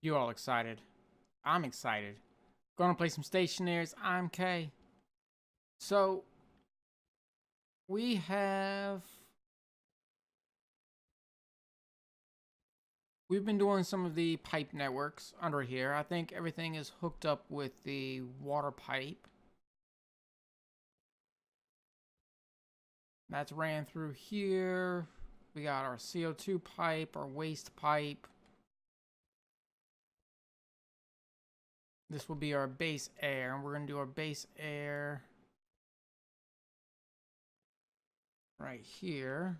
You all excited? I'm excited. Gonna play some Stationeers. I'm K. So we have we've been doing some of the pipe networks under here. I think everything is hooked up with the water pipe. That's ran through here. We got our CO2 pipe, our waste pipe. This will be our base air, and we're gonna do our base air right here.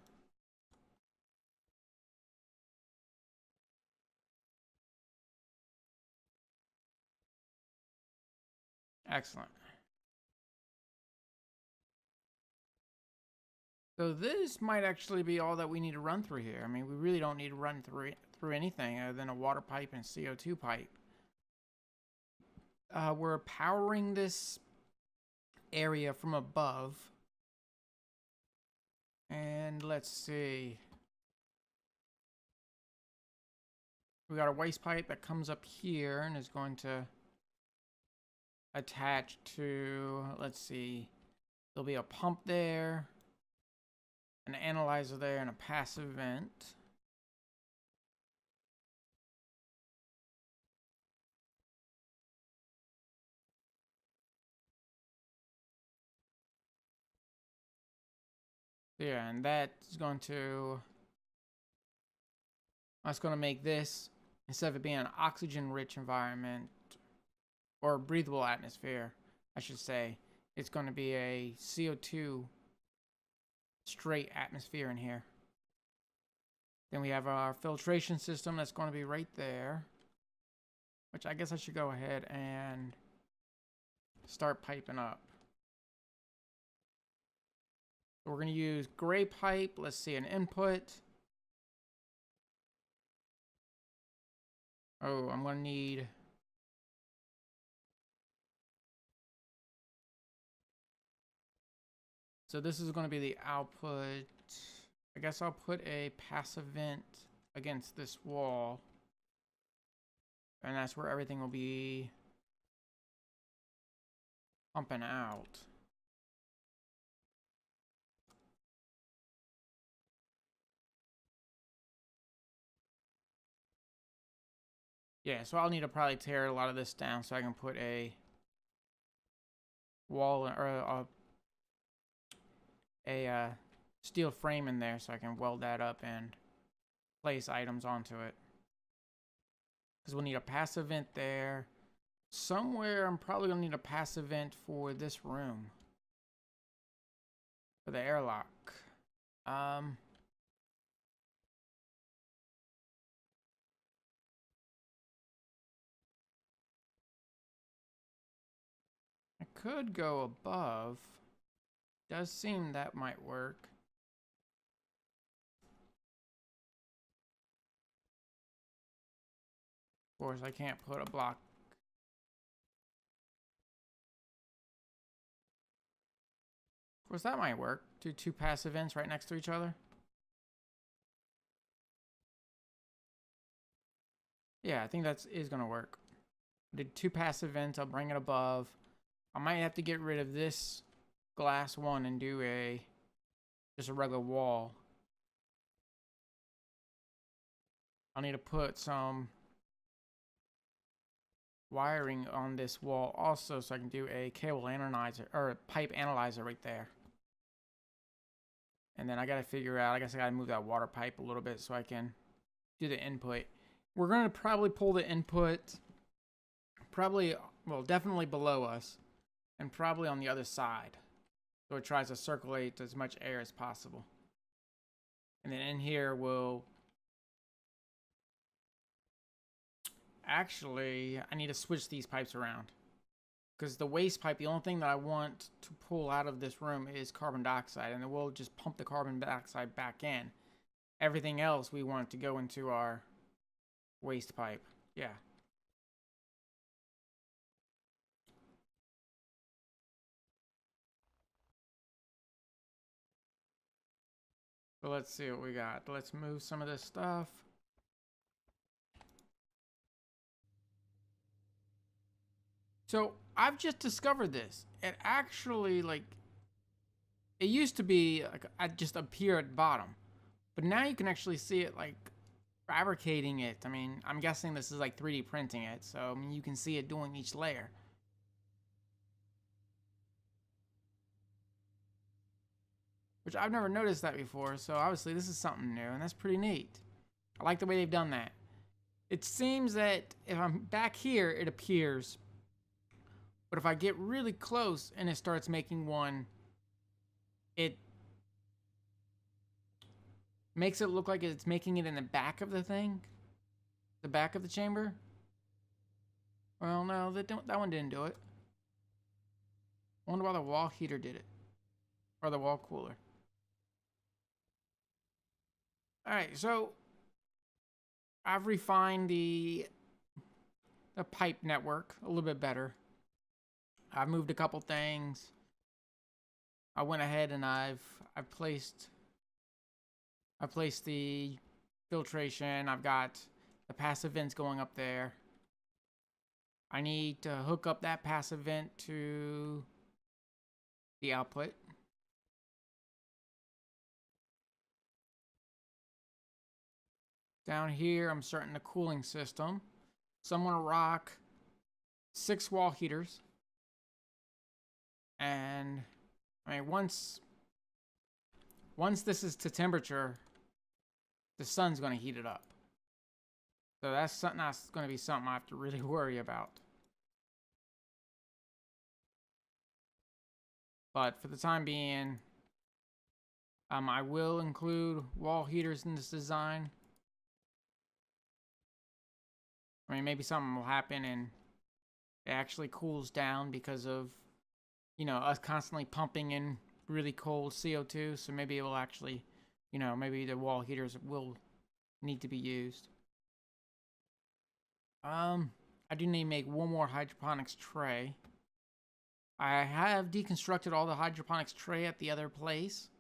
Excellent. So this might actually be all that we need to run through here. I mean, we really don't need to run through anything other than a water pipe and CO2 pipe. We're powering this area from above. And let's see. We got a waste pipe that comes up here and is going to attach to, let's see, there'll be a pump there, an analyzer there, and a passive vent. Yeah, and that's going to make this, instead of it being an oxygen-rich environment, or breathable atmosphere, I should say, it's going to be a CO2 straight atmosphere in here. Then we have our filtration system that's going to be right there, which I guess I should go ahead and start piping up. So we're going to use gray pipe. Let's see, an input. Oh, I'm going to need... So this is going to be the output. I guess I'll put a passive vent against this wall. And that's where everything will be pumping out. Yeah, so I'll need to probably tear a lot of this down so I can put a wall or a steel frame in there so I can weld that up and place items onto it. Because we'll need a passive vent there. Somewhere I'm probably going to need a passive vent for this room. For the airlock. I could go above. Does seem that might work. Of course, I can't put a block. Of course, that might work. Do two passive vents right next to each other. Yeah, I think that is going to work. I did two passive vents. I'll bring it above. I might have to get rid of this glass one and do just a regular wall. I'll need to put some wiring on this wall also so I can do a cable analyzer or pipe analyzer right there. And then I got to figure out, I guess I got to move that water pipe a little bit so I can do the input. We're going to probably pull the input definitely below us and probably on the other side. So it tries to circulate as much air as possible. And then in here we'll... Actually, I need to switch these pipes around. Because the waste pipe, the only thing that I want to pull out of this room is carbon dioxide. And then we'll just pump the carbon dioxide back in. Everything else we want to go into our waste pipe. Yeah. So let's see what we got. Let's move some of this stuff. So I've just discovered this. It actually, like, it used to be like just appear at bottom, but now you can actually see it like fabricating it. I mean, I'm guessing this is like 3D printing it, so I mean you can see it doing each layer. Which I've never noticed that before, so obviously this is something new, and that's pretty neat. I like the way they've done that. It seems that if I'm back here, it appears. But if I get really close and it starts making one, it makes it look like it's making it in the back of the thing. The back of the chamber. Well, no, that one didn't do it. I wonder why the wall heater did it. Or the wall cooler. Alright, so I've refined the pipe network a little bit better. I've moved a couple things. I went ahead and I've placed the filtration. I've got the passive vents going up there. I need to hook up that passive vent to the output. Down here, I'm starting the cooling system. So I'm going to rock 6 wall heaters. And I mean, once this is to temperature, the sun's going to heat it up. So that's going to be something I have to really worry about. But for the time being, I will include wall heaters in this design. I mean, maybe something will happen and it actually cools down because of, you know, us constantly pumping in really cold CO2. So maybe it will actually, you know, maybe the wall heaters will need to be used. I do need to make one more hydroponics tray. I have deconstructed all the hydroponics tray at the other place.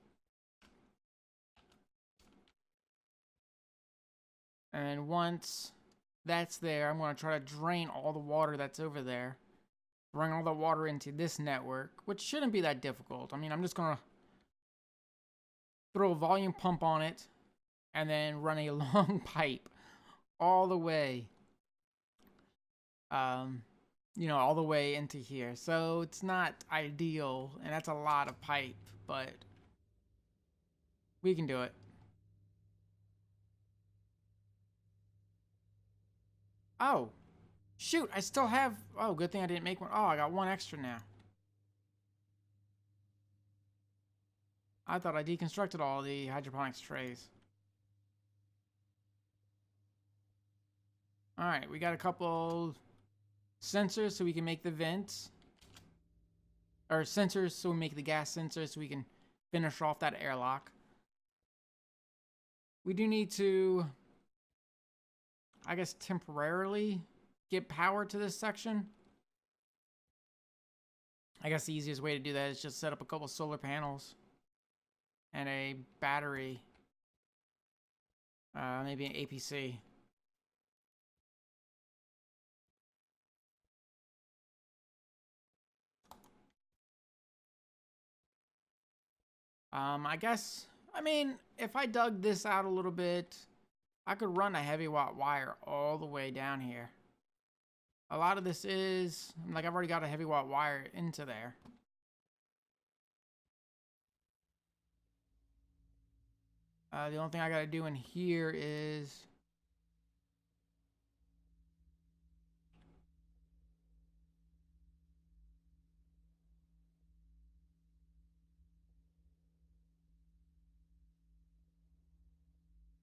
And once that's there, I'm going to try to drain all the water that's over there. Bring all the water into this network, which shouldn't be that difficult. I mean, I'm just going to throw a volume pump on it and then run a long pipe all the way, you know, all the way into here. So it's not ideal, and that's a lot of pipe, but we can do it. Oh, shoot, I still have, oh, good thing I didn't make one. Oh, I got one extra now. I thought I deconstructed all the hydroponics trays. Alright, we got a couple sensors so we can make the vents. Or sensors so we make the gas sensors so we can finish off that airlock. We do need to, I guess, temporarily get power to this section. I guess the easiest way to do that is just set up a couple solar panels and a battery, maybe an APC. I guess, I mean, if I dug this out a little bit, I could run a heavy watt wire all the way down here. A lot of this is, like, I've already got a heavy watt wire into there. The only thing I gotta do in here is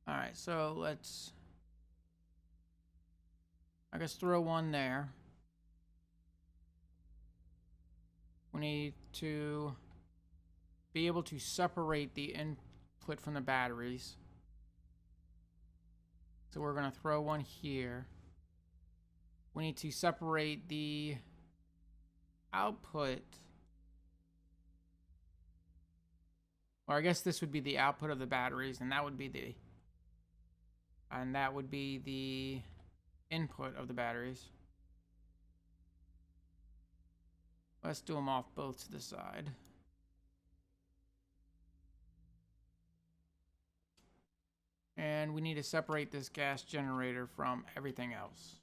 alright, so let's, I guess, throw one there. We need to be able to separate the input from the batteries. So we're going to throw one here. We need to separate the output. Or I guess this would be the output of the batteries, and that would be the input of the batteries. Let's do them off both to the side. And we need to separate this gas generator from everything else.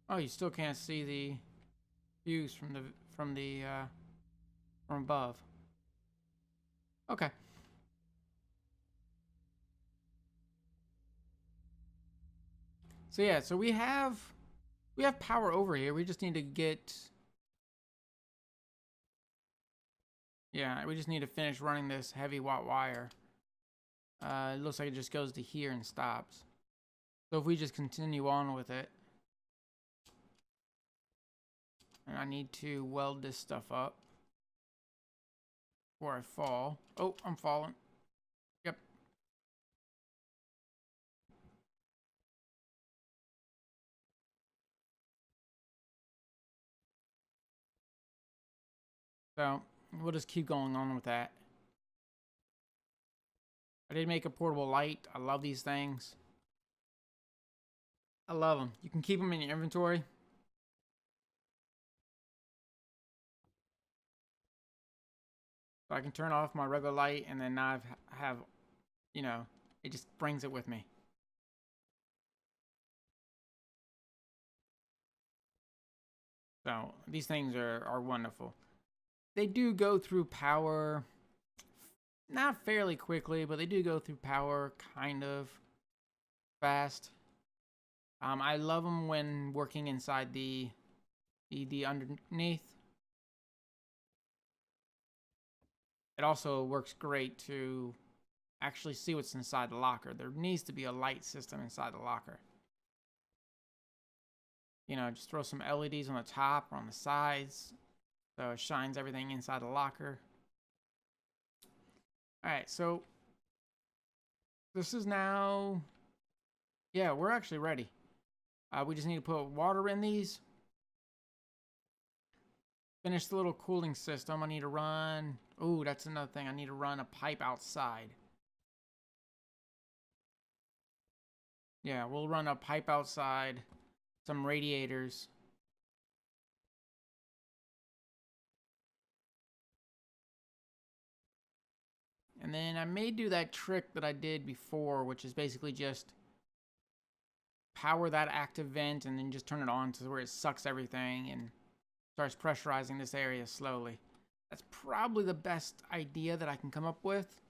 Oh, you still can't see the views from above. Okay. So yeah, so we have power over here. We just need to get, yeah, we just need to finish running this heavy watt wire. It looks like it just goes to here and stops. So if we just continue on with it, and I need to weld this stuff up before I fall. Oh, I'm falling. Yep. So we'll just keep going on with that. I did make a portable light. I love these things. I love them. You can keep them in your inventory. So I can turn off my regular light and then now I have, you know, it just brings it with me. So these things are wonderful. They do go through power, not fairly quickly, but they do go through power kind of fast. I love them when working inside the underneath. It also works great to actually see what's inside the locker. There needs to be a light system inside the locker. You know, just throw some LEDs on the top or on the sides so it shines everything inside the locker. Alright, so this is now, yeah, we're actually ready. We just need to put water in these. Finish the little cooling system. I need to run, oh, that's another thing. I need to run a pipe outside. Yeah, we'll run a pipe outside, some radiators. And then I may do that trick that I did before, which is basically just power that active vent and then just turn it on to where it sucks everything and starts pressurizing this area slowly. That's probably the best idea that I can come up with.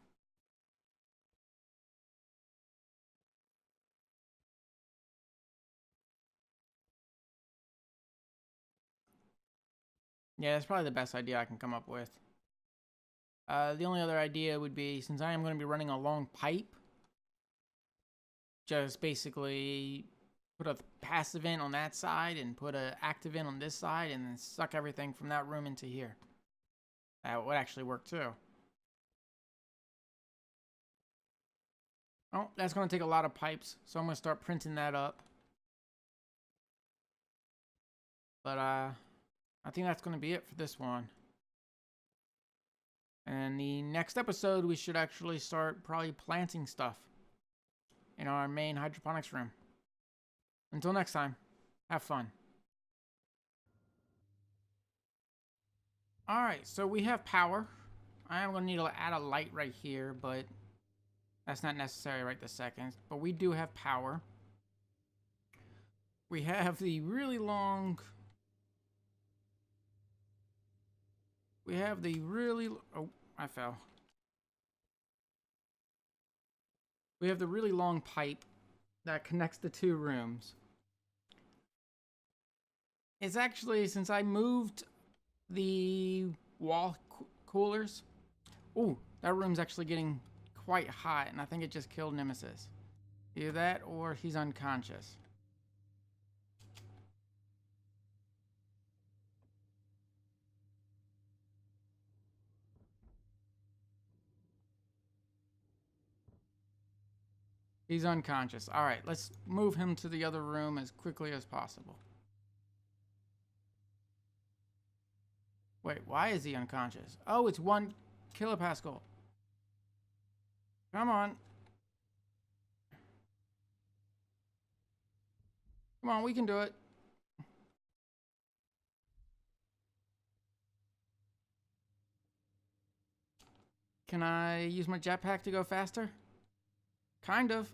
Yeah, that's probably the best idea I can come up with. The only other idea would be, since I am going to be running a long pipe, just basically put a passive vent on that side and put an active vent on this side and then suck everything from that room into here. That would actually work too. Oh, that's going to take a lot of pipes, so I'm going to start printing that up. But I think that's going to be it for this one. And the next episode, we should actually start probably planting stuff in our main hydroponics room. Until next time, have fun. Alright, so we have power. I am going to need to add a light right here, but that's not necessary right this second. But we do have power. We have the really long... Oh, I fell. We have the really long pipe that connects the two rooms. It's actually, since I moved the wall coolers... Ooh, that room's actually getting quite hot, and I think it just killed Nemesis. Either that, or he's unconscious. He's unconscious. Alright, let's move him to the other room as quickly as possible. Wait, why is he unconscious? Oh, it's 1 kilopascal. Come on. Come on, we can do it. Can I use my jetpack to go faster? Kind of.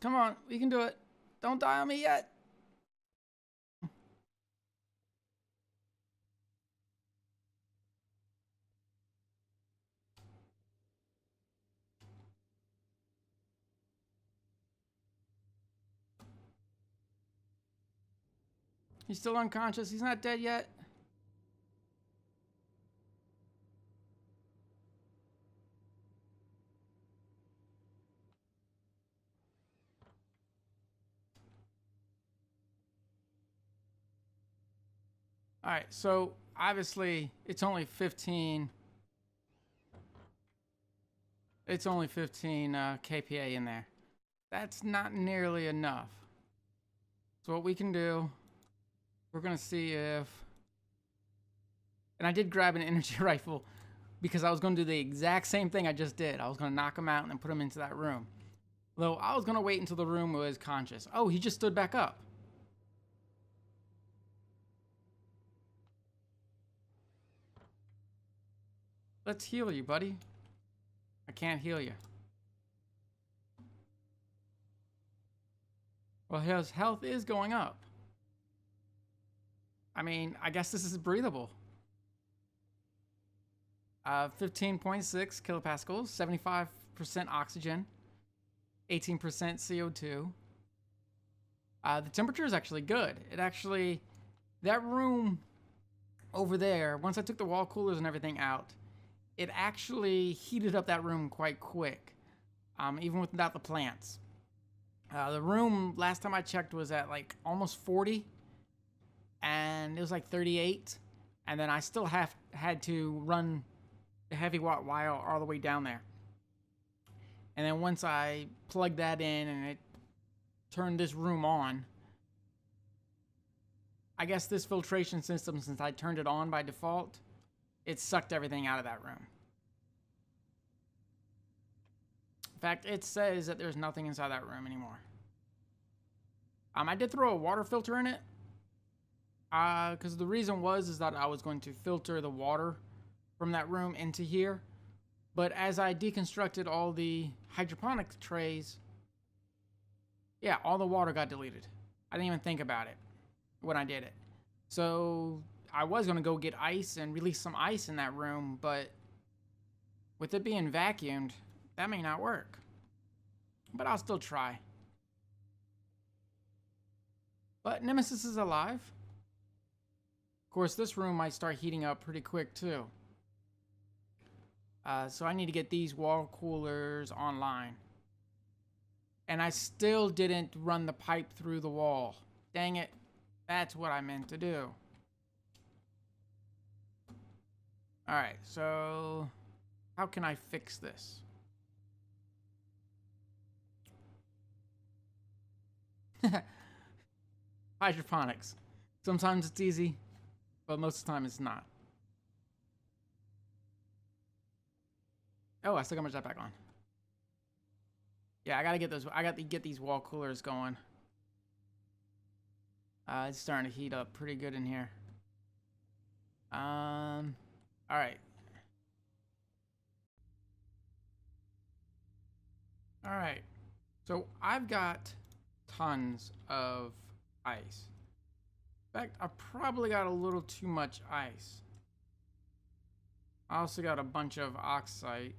Come on, we can do it. Don't die on me yet. He's still unconscious. He's not dead yet. All right, so obviously it's only 15. It's only 15 kPa in there. That's not nearly enough. So what we can do, we're gonna see if, and I did grab an energy rifle because I was gonna do the exact same thing I just did. I was gonna knock him out and then put him into that room. Though I was gonna wait until the room was conscious. Oh, he just stood back up. Let's heal you, buddy. I can't heal you. Well, his health is going up. I mean, I guess this is breathable. 15.6 kilopascals, 75% oxygen, 18% CO2. The temperature is actually good. It actually, that room over there, once I took the wall coolers and everything out, it actually heated up that room quite quick, even without the plants. The room, last time I checked, was at like almost 40, and it was like 38, and then I still had to run the heavy watt wire all the way down there. And then once I plugged that in and it turned this room on, I guess this filtration system, since I turned it on by default, it sucked everything out of that room. In fact, it says that there's nothing inside that room anymore. I did throw a water filter in it, because the reason is that I was going to filter the water from that room into here. But as I deconstructed all the hydroponic trays, yeah, all the water got deleted. I didn't even think about it when I did it. So I was going to go get ice and release some ice in that room, but with it being vacuumed, that may not work. But I'll still try. But Nemesis is alive. Of course, this room might start heating up pretty quick too. So I need to get these wall coolers online. And I still didn't run the pipe through the wall. Dang it. That's what I meant to do. Alright, so how can I fix this? Hydroponics. Sometimes it's easy, but most of the time it's not. Oh, I still got my jetpack on. Yeah, I gotta get those. I got to get these wall coolers going. It's starting to heat up pretty good in here. All right. All right. So I've got tons of ice. In fact, I probably got a little too much ice. I also got a bunch of oxide.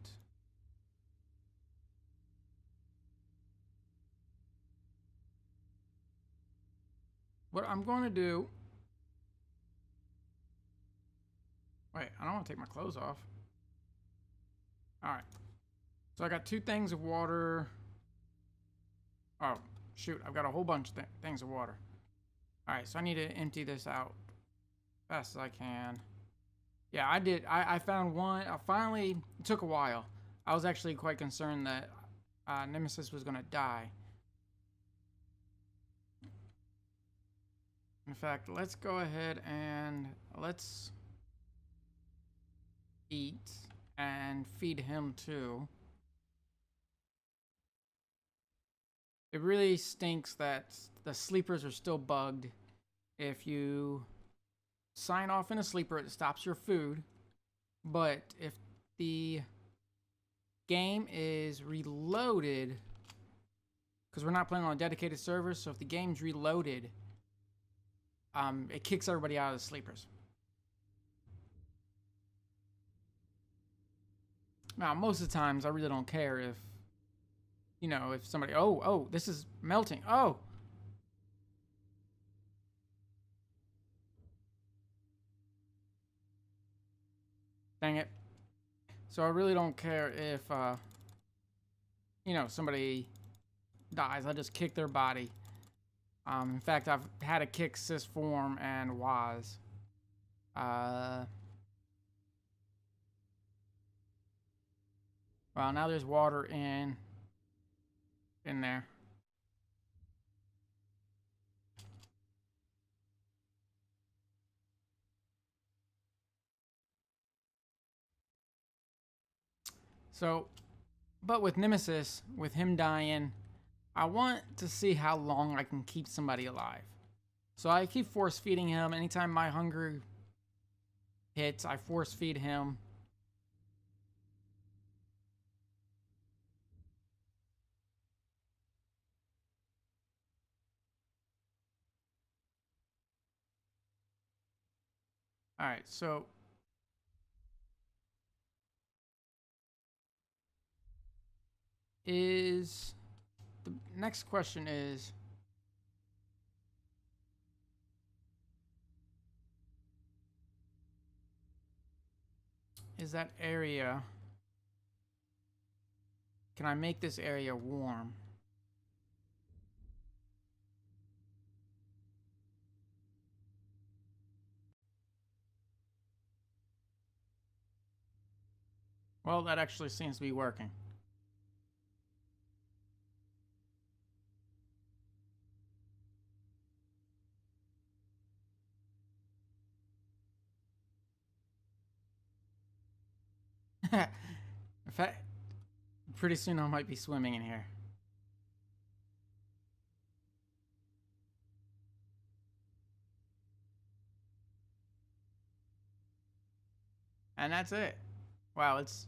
What I'm going to do... Wait, I don't want to take my clothes off. Alright. So I got 2 things of water. Oh, shoot. I've got a whole bunch of things of water. Alright, so I need to empty this out as fast as I can. Yeah, I did. I found one. I finally... It took a while. I was actually quite concerned that Nemesis was going to die. In fact, let's go ahead and let's eat and feed him too. It really stinks that the sleepers are still bugged. If you sign off in a sleeper, it stops your food. But if the game is reloaded, because we're not playing on a dedicated server, so if the game's reloaded, it kicks everybody out of the sleepers. Now, most of the times, I really don't care if, you know, if somebody, oh, this is melting. Oh, dang it. So I really don't care if, you know, somebody dies. I just kick their body. In fact, I've had to kick Sysform and Waz. Well, now there's water in there. So, but with Nemesis, with him dying, I want to see how long I can keep somebody alive. So I keep force feeding him. Anytime my hunger hits, I force feed him. All right, so is the next question is that area, can I make this area warm? Well, that actually seems to be working. In fact, pretty soon I might be swimming in here. And that's it. Wow, it's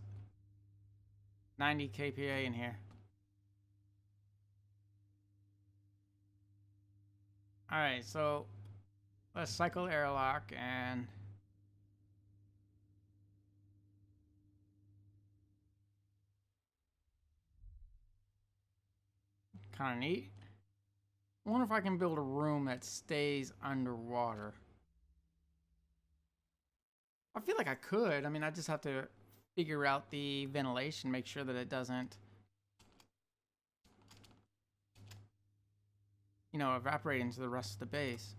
90 kPa in here. All right, so let's cycle airlock and kind of neat. I wonder if I can build a room that stays underwater. I feel like I could. I mean, I just have to figure out the ventilation, make sure that it doesn't, you know, evaporate into the rest of the base.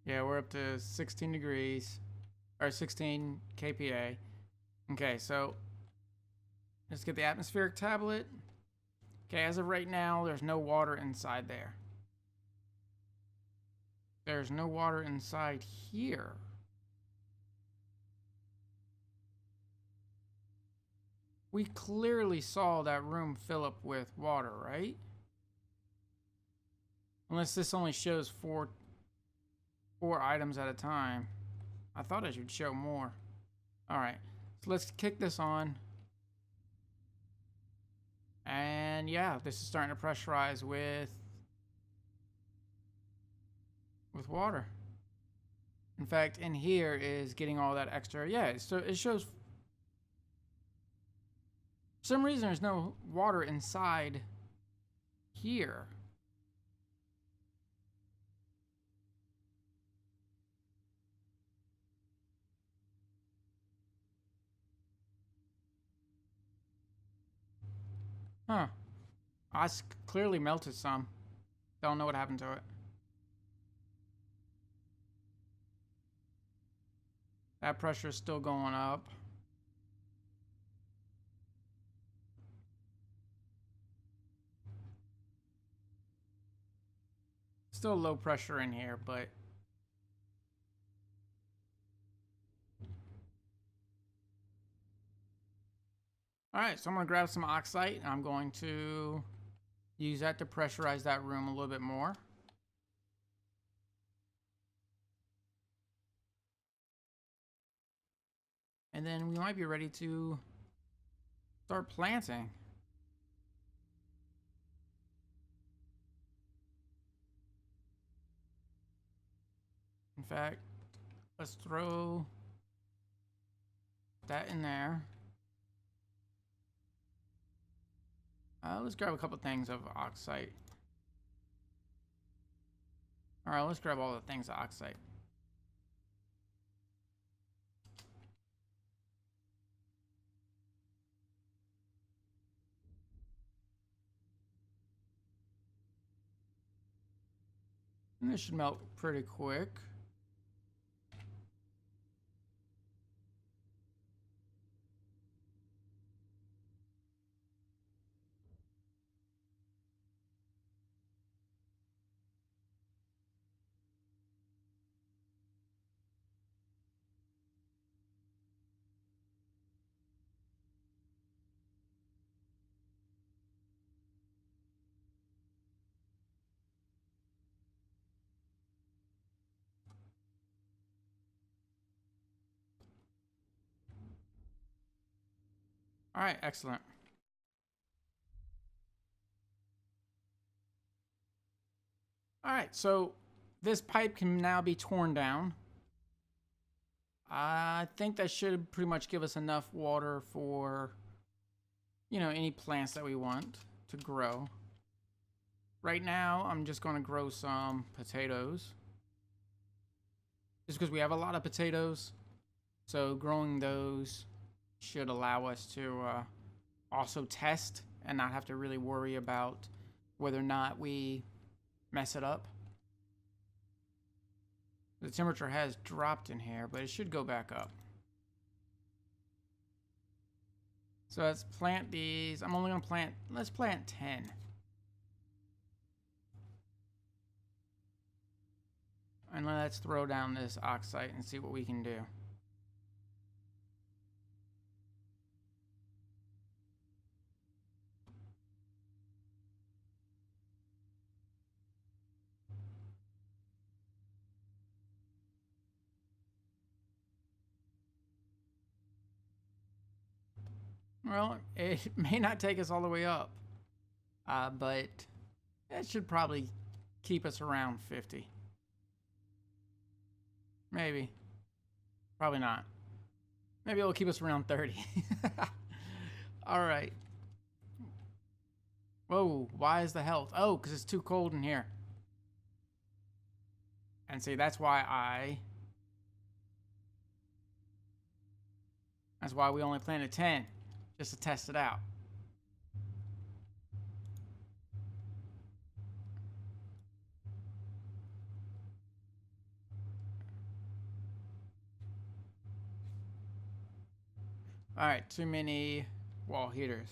Yeah, we're up to 16 degrees, or 16 kPa. Okay, so let's get the atmospheric tablet. Okay, as of right now, there's no water inside there. There's no water inside here. We clearly saw that room fill up with water, right? Unless this only shows four items at a time. I thought it should show more. All right, so let's kick this on. And yeah, this is starting to pressurize with water. In fact, in here is getting all that extra. Yeah, so it shows. For some reason, there's no water inside here. Huh. I clearly melted some. Don't know what happened to it. That pressure is still going up. Still low pressure in here, but Alright, so I'm going to grab some oxite, and I'm going to use that to pressurize that room a little bit more. And then we might be ready to start planting. In fact, let's throw that in there. Let's grab a couple things of oxite. Alright, let's grab all the things of oxite. And this should melt pretty quick. Alright, excellent. Alright, so this pipe can now be torn down. I think that should pretty much give us enough water for, you know, any plants that we want to grow. Right now, I'm just going to grow some potatoes. Just because we have a lot of potatoes. So growing those should allow us to also test and not have to really worry about whether or not we mess it up. The temperature has dropped in here, but it should go back up. So let's plant these. I'm only going to plant, let's plant 10. And let's throw down this oxide and see what we can do. Well, it may not take us all the way up, but it should probably keep us around 50. Maybe. Probably not. Maybe it'll keep us around 30. All right. Whoa, why is the health? Oh, because it's too cold in here. And see, that's why we only planted 10, just to test it out. All right, too many wall heaters.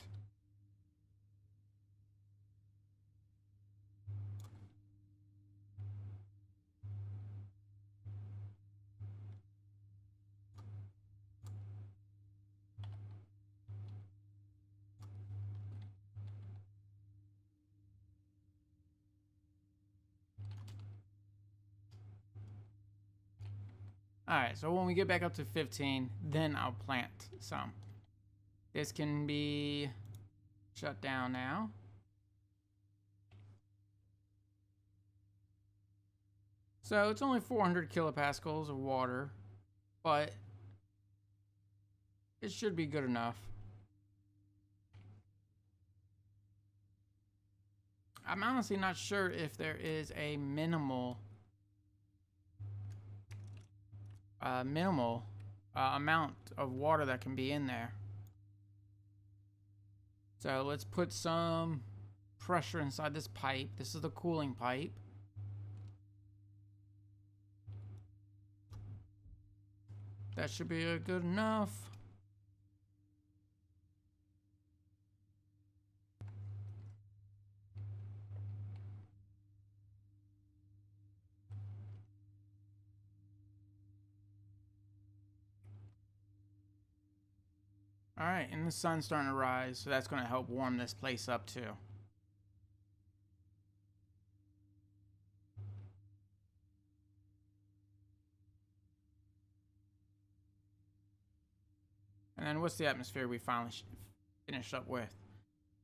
All right, so when we get back up to 15, then I'll plant some. This can be shut down now. So it's only 400 kilopascals of water, but it should be good enough. I'm honestly not sure if there is a minimal amount of water that can be in there. So let's put some pressure inside this pipe. This is the cooling pipe. That should be good enough. All right, and the sun's starting to rise, so that's going to help warm this place up too. And then what's the atmosphere we finally finished up with?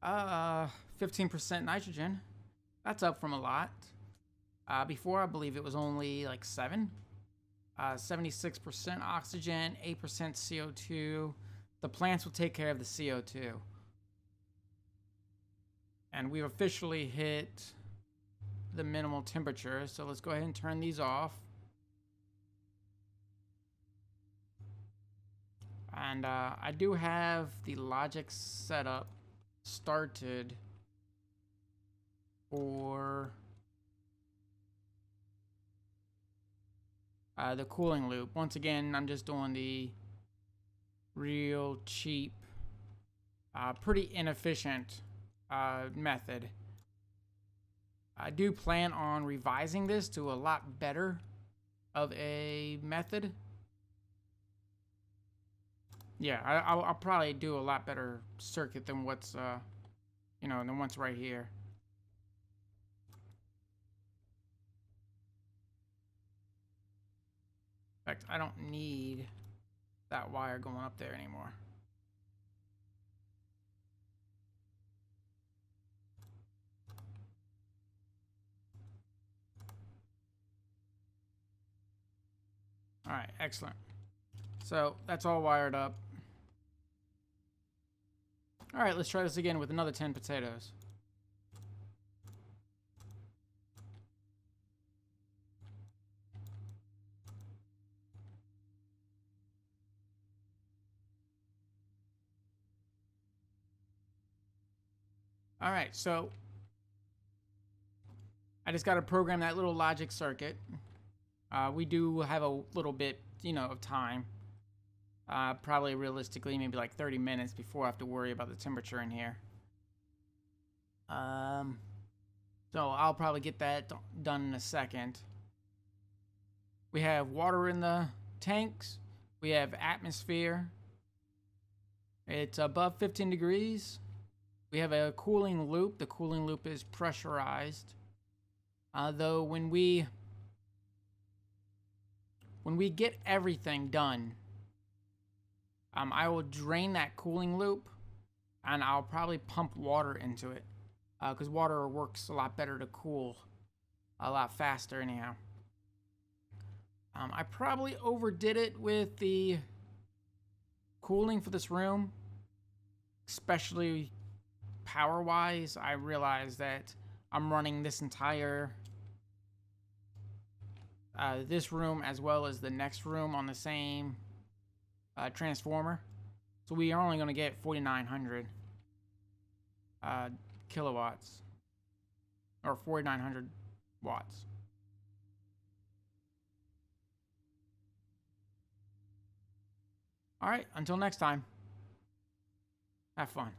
15% nitrogen. That's up from a lot. Before, I believe it was only like 7. 76% oxygen, 8% CO2. The plants will take care of the CO2. And we've officially hit the minimal temperature, so let's go ahead and turn these off. And I do have the logic setup started for the cooling loop. Once again, I'm just doing the real cheap, pretty inefficient method. I do plan on revising this to a lot better of a method. Yeah, I'll probably do a lot better circuit than what's, than what's right here. In fact, I don't need that wire going up there anymore. All right, excellent. So that's all wired up. All right, let's try this again with another 10 potatoes. All right, so I just got to program that little logic circuit. We do have a little bit, of time. Probably realistically, maybe like 30 minutes before I have to worry about the temperature in here. So I'll probably get that done in a second. We have water in the tanks. We have atmosphere. It's above 15 degrees. We have a cooling loop. The cooling loop is pressurized. Though when we get everything done, I will drain that cooling loop, and I'll probably pump water into it, because water works a lot better to cool a lot faster anyhow. I probably overdid it with the cooling for this room, especially power-wise. I realized that I'm running this entire this room as well as the next room on the same transformer, so we are only going to get 4,900 kilowatts or 4,900 watts. All right, until next time, have fun.